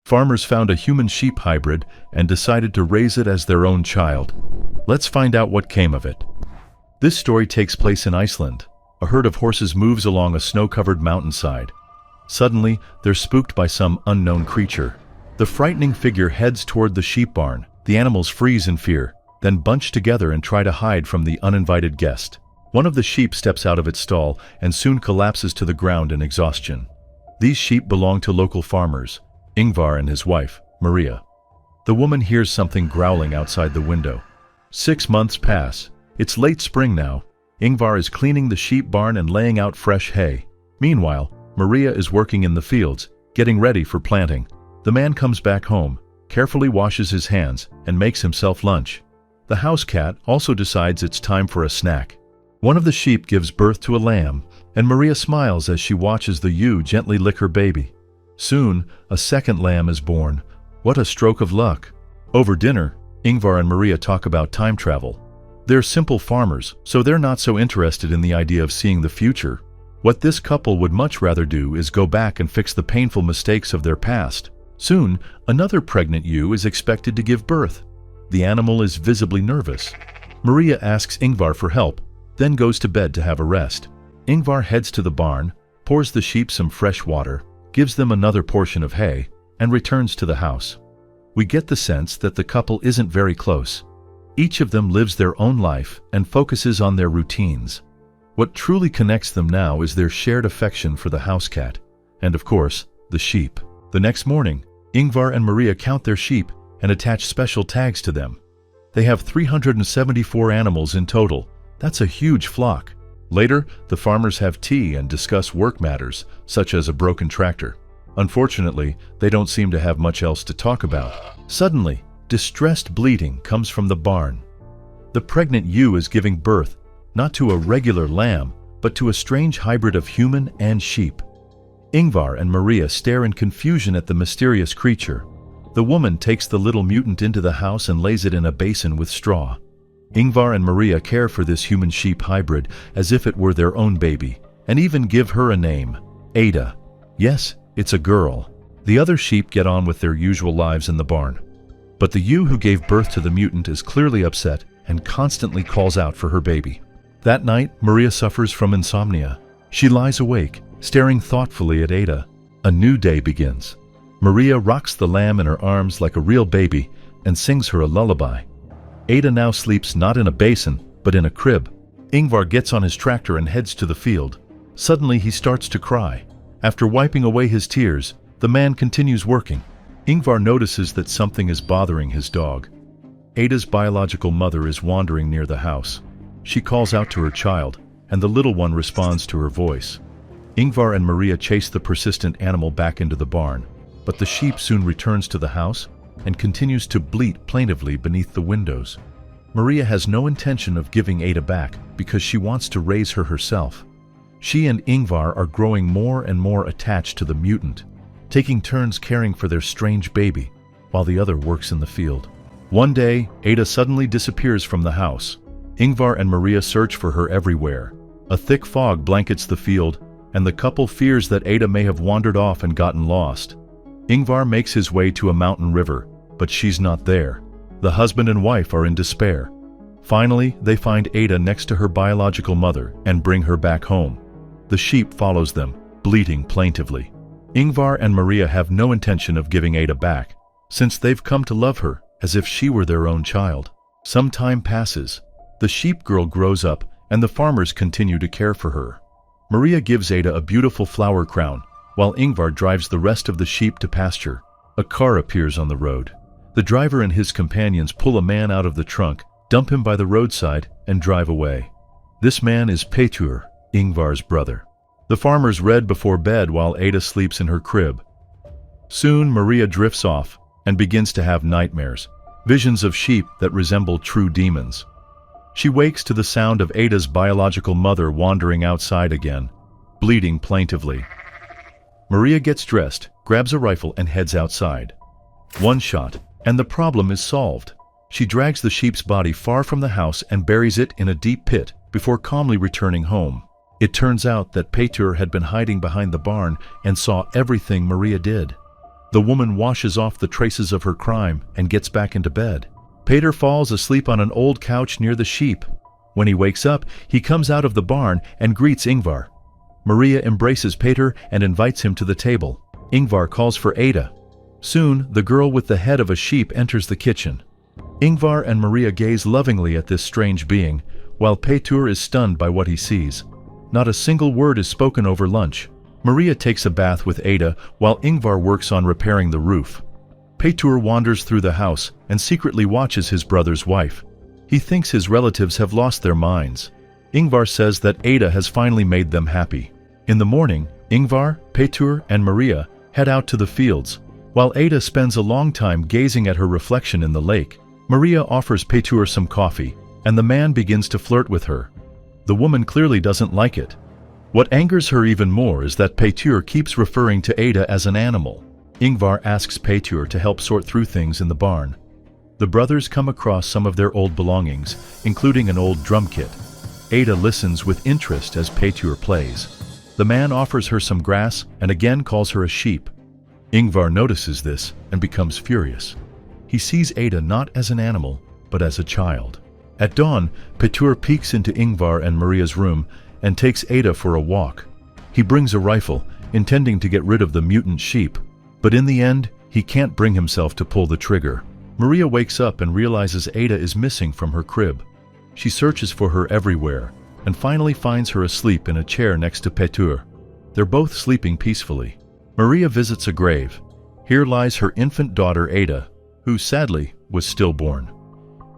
Farmers found a human-sheep hybrid and decided to raise it as their own child. Let's find out what came of it. This story takes place in Iceland. A herd of horses moves along a snow-covered mountainside. Suddenly, they're spooked by some unknown creature. The frightening figure heads toward the sheep barn. The animals freeze in fear, then bunch together and try to hide from the uninvited guest. One of the sheep steps out of its stall and soon collapses to the ground in exhaustion. These sheep belong to local farmers, Ingvar and his wife, Maria. The woman hears something growling outside the window. 6 months pass. It's late spring now. Ingvar is cleaning the sheep barn and laying out fresh hay. Meanwhile, Maria is working in the fields, getting ready for planting. The man comes back home, carefully washes his hands, and makes himself lunch. The house cat also decides it's time for a snack. One of the sheep gives birth to a lamb, and Maria smiles as she watches the ewe gently lick her baby. Soon, a second lamb is born. What a stroke of luck! Over dinner, Ingvar and Maria talk about time travel. They're simple farmers, so they're not so interested in the idea of seeing the future. What this couple would much rather do is go back and fix the painful mistakes of their past. Soon, another pregnant ewe is expected to give birth. The animal is visibly nervous. Maria asks Ingvar for help, then goes to bed to have a rest. Ingvar heads to the barn, pours the sheep some fresh water, gives them another portion of hay, and returns to the house. We get the sense that the couple isn't very close. Each of them lives their own life and focuses on their routines. What truly connects them now is their shared affection for the house cat, and of course, the sheep. The next morning, Ingvar and Maria count their sheep and attach special tags to them. They have 374 animals in total. That's a huge flock. Later, the farmers have tea and discuss work matters, such as a broken tractor. Unfortunately, they don't seem to have much else to talk about. Suddenly, distressed bleating comes from the barn. The pregnant ewe is giving birth, not to a regular lamb, but to a strange hybrid of human and sheep. Ingvar and Maria stare in confusion at the mysterious creature. The woman takes the little mutant into the house and lays it in a basin with straw. Ingvar and Maria care for this human-sheep hybrid as if it were their own baby, and even give her a name, Ada. Yes, it's a girl. The other sheep get on with their usual lives in the barn. But the ewe who gave birth to the mutant is clearly upset and constantly calls out for her baby. That night, Maria suffers from insomnia. She lies awake, staring thoughtfully at Ada. A new day begins. Maria rocks the lamb in her arms like a real baby and sings her a lullaby. Ada now sleeps not in a basin, but in a crib. Ingvar gets on his tractor and heads to the field. Suddenly he starts to cry. After wiping away his tears, the man continues working. Ingvar notices that something is bothering his dog. Ada's biological mother is wandering near the house. She calls out to her child, and the little one responds to her voice. Ingvar and Maria chase the persistent animal back into the barn, but the sheep soon returns to the house and continues to bleat plaintively beneath the windows. Maria has no intention of giving Ada back because she wants to raise her herself. She and Ingvar are growing more and more attached to the mutant, taking turns caring for their strange baby, while the other works in the field. One day, Ada suddenly disappears from the house. Ingvar and Maria search for her everywhere. A thick fog blankets the field, and the couple fears that Ada may have wandered off and gotten lost. Ingvar makes his way to a mountain river, but she's not there. The husband and wife are in despair. Finally, they find Ada next to her biological mother and bring her back home. The sheep follows them, bleating plaintively. Ingvar and Maria have no intention of giving Ada back, since they've come to love her as if she were their own child. Some time passes. The sheep girl grows up, and the farmers continue to care for her. Maria gives Ada a beautiful flower crown, while Ingvar drives the rest of the sheep to pasture. A car appears on the road. The driver and his companions pull a man out of the trunk, dump him by the roadside, and drive away. This man is Pétur, Ingvar's brother. The farmers read before bed while Ada sleeps in her crib. Soon Maria drifts off and begins to have nightmares, visions of sheep that resemble true demons. She wakes to the sound of Ada's biological mother wandering outside again, bleating plaintively. Maria gets dressed, grabs a rifle, and heads outside. One shot, and the problem is solved. She drags the sheep's body far from the house and buries it in a deep pit before calmly returning home. It turns out that Pétur had been hiding behind the barn and saw everything Maria did. The woman washes off the traces of her crime and gets back into bed. Peter falls asleep on an old couch near the sheep. When he wakes up, he comes out of the barn and greets Ingvar. Maria embraces Peter and invites him to the table. Ingvar calls for Ada. Soon, the girl with the head of a sheep enters the kitchen. Ingvar and Maria gaze lovingly at this strange being, while Peter is stunned by what he sees. Not a single word is spoken over lunch. Maria takes a bath with Ada while Ingvar works on repairing the roof. Peter wanders through the house and secretly watches his brother's wife. He thinks his relatives have lost their minds. Ingvar says that Ada has finally made them happy. In the morning, Ingvar, Peter, and Maria head out to the fields. While Ada spends a long time gazing at her reflection in the lake, Maria offers Peter some coffee, and the man begins to flirt with her. The woman clearly doesn't like it. What angers her even more is that Peter keeps referring to Ada as an animal. Ingvar asks Peter to help sort through things in the barn. The brothers come across some of their old belongings, including an old drum kit. Ada listens with interest as Peter plays. The man offers her some grass and again calls her a sheep. Ingvar notices this and becomes furious. He sees Ada not as an animal, but as a child. At dawn, Peter peeks into Ingvar and Maria's room and takes Ada for a walk. He brings a rifle, intending to get rid of the mutant sheep, but in the end, he can't bring himself to pull the trigger. Maria wakes up and realizes Ada is missing from her crib. She searches for her everywhere and finally finds her asleep in a chair next to Peter. They're both sleeping peacefully. Maria visits a grave. Here lies her infant daughter Ada, who sadly was stillborn.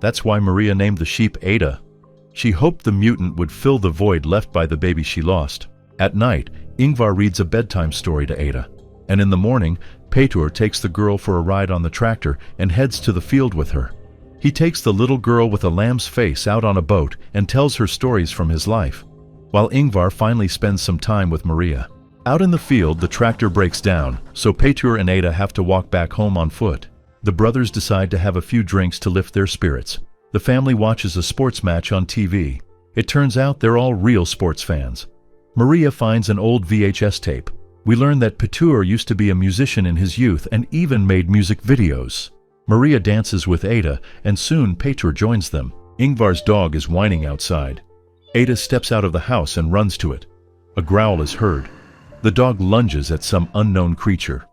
That's why Maria named the sheep Ada. She hoped the mutant would fill the void left by the baby she lost. At night, Ingvar reads a bedtime story to Ada, and in the morning, Peter takes the girl for a ride on the tractor and heads to the field with her. He takes the little girl with a lamb's face out on a boat and tells her stories from his life, while Ingvar finally spends some time with Maria. Out in the field, the tractor breaks down, so Peter and Ada have to walk back home on foot. The brothers decide to have a few drinks to lift their spirits. The family watches a sports match on TV. It turns out they're all real sports fans. Maria finds an old VHS tape. We learn that Peter used to be a musician in his youth and even made music videos. Maria dances with Ada, and soon Peter joins them. Ingvar's dog is whining outside. Ada steps out of the house and runs to it. A growl is heard. The dog lunges at some unknown creature.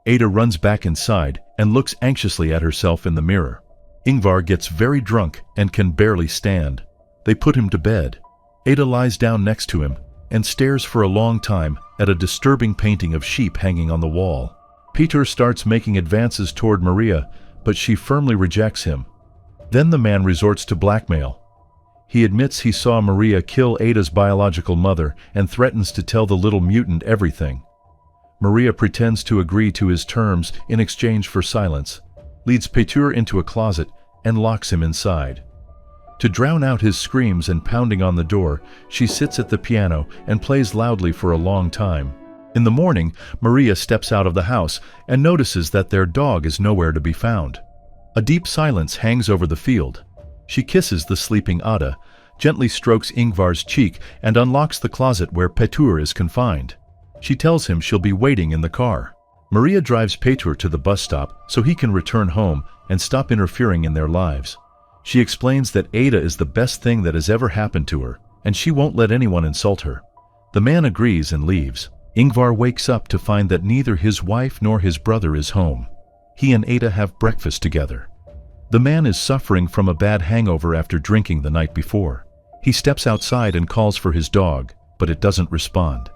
Ada runs back inside and looks anxiously at herself in the mirror. Ingvar gets very drunk and can barely stand. They put him to bed. Ada lies down next to him and stares for a long time at a disturbing painting of sheep hanging on the wall. Peter starts making advances toward Maria, but she firmly rejects him. Then the man resorts to blackmail. He admits he saw Maria kill Ada's biological mother and threatens to tell the little mutant everything. Maria pretends to agree to his terms in exchange for silence, leads Peter into a closet, and locks him inside. To drown out his screams and pounding on the door, she sits at the piano and plays loudly for a long time. In the morning, Maria steps out of the house and notices that their dog is nowhere to be found. A deep silence hangs over the field. She kisses the sleeping Ada, gently strokes Ingvar's cheek, and unlocks the closet where Peter is confined. She tells him she'll be waiting in the car. Maria drives Peter to the bus stop so he can return home and stop interfering in their lives. She explains that Ada is the best thing that has ever happened to her, and she won't let anyone insult her. The man agrees and leaves. Ingvar wakes up to find that neither his wife nor his brother is home. He and Ada have breakfast together. The man is suffering from a bad hangover after drinking the night before. He steps outside and calls for his dog, but it doesn't respond.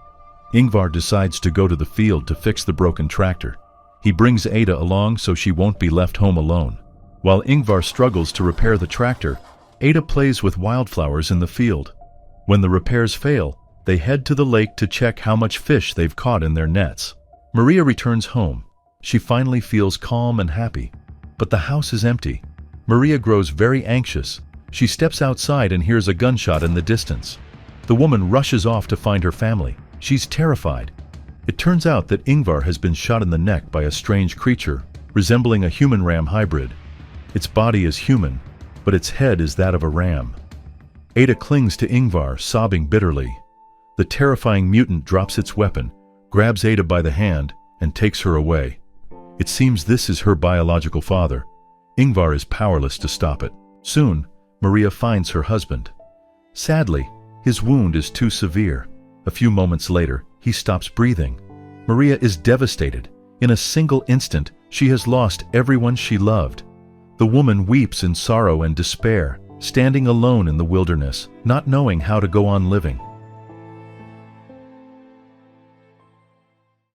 Ingvar decides to go to the field to fix the broken tractor. He brings Ada along so she won't be left home alone. While Ingvar struggles to repair the tractor, Ada plays with wildflowers in the field. When the repairs fail, they head to the lake to check how much fish they've caught in their nets. Maria returns home. She finally feels calm and happy. But the house is empty. Maria grows very anxious. She steps outside and hears a gunshot in the distance. The woman rushes off to find her family. She's terrified. It turns out that Ingvar has been shot in the neck by a strange creature, resembling a human-ram hybrid. Its body is human, but its head is that of a ram. Ada clings to Ingvar, sobbing bitterly. The terrifying mutant drops its weapon, grabs Ada by the hand, and takes her away. It seems this is her biological father. Ingvar is powerless to stop it. Soon, Maria finds her husband. Sadly, his wound is too severe. A few moments later, he stops breathing. Maria is devastated. In a single instant, she has lost everyone she loved. The woman weeps in sorrow and despair, standing alone in the wilderness, not knowing how to go on living.